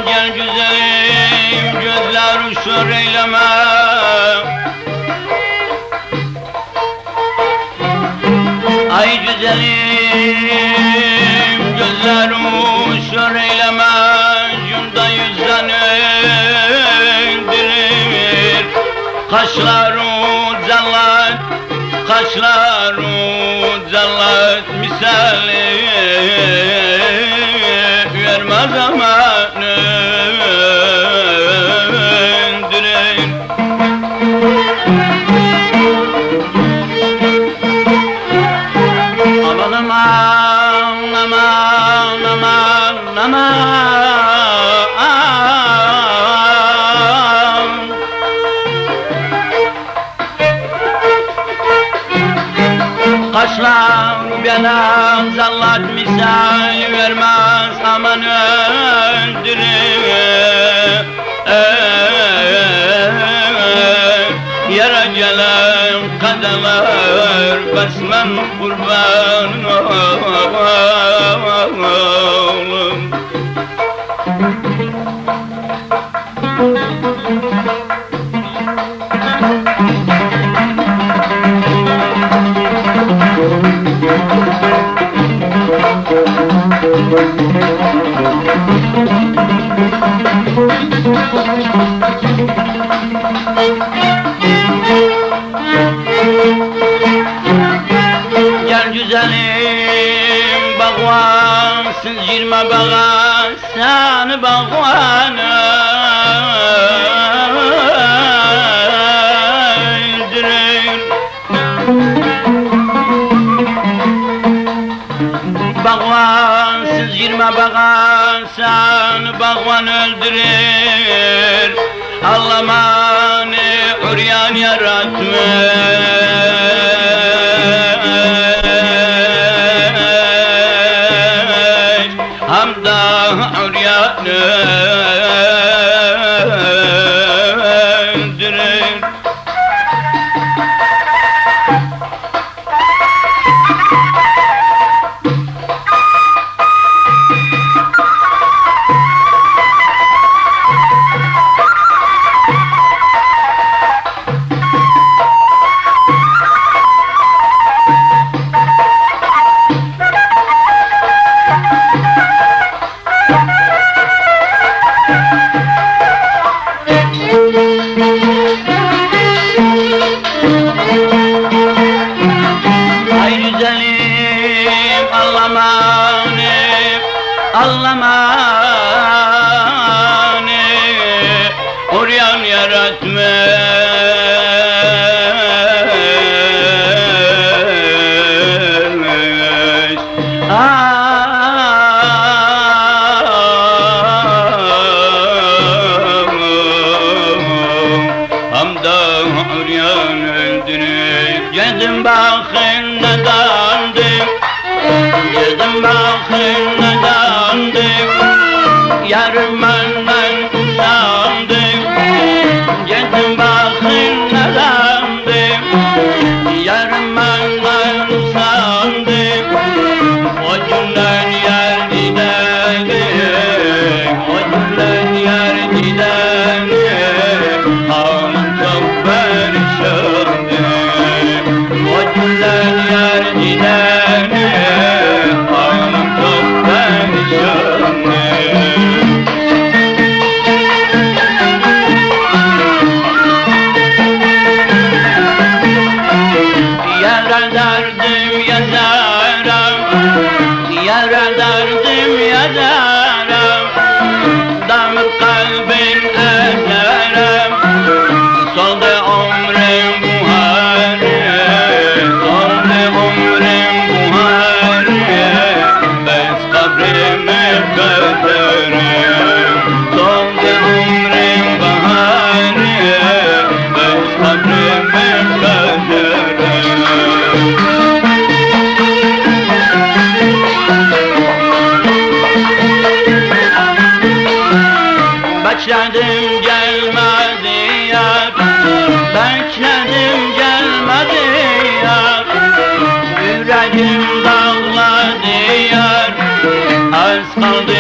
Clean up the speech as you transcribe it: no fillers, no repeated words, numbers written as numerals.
Gel güzelim, gözler uşur eyleme. Ay güzelim, gözler uşur eyleme. Cunda yüzden öldürür, kaşları zallat, kaşları zallat misali vermez amanı öldürür. Aman aman aman aman aman, kaşlar bana zallat misal vermez aman öldürür. Yara gelen kadalar basmam kurban oğlum. Gel güzelim bağvansız girme bağa, sen bağvanı öldürür. Bağvansız girme bağa, sen bağvan öldürür. Allah'manı uryan yaratmış, hamda uryanı öldürür. Ay güzelim Allah'manı, Allah'manı uryan yaratmış. Hamda uryan öldürür. Geldim bakın ne dandım, geldim bakın ne dandım, yarım benden usandım. Geldim bakın ne dandım, yarım benden usandım. O günden yer gidelim, o günden yer gidelim, halim çok perişanım. O günden yer gidelim, halim çok perişanım. Yara derdim yazarım, yara derdim yazarım, damır kalbin ezerim, soldu ömrüm bu hale, soldu ömrüm bu hale. yüreğim dağla diyar. Az kaldı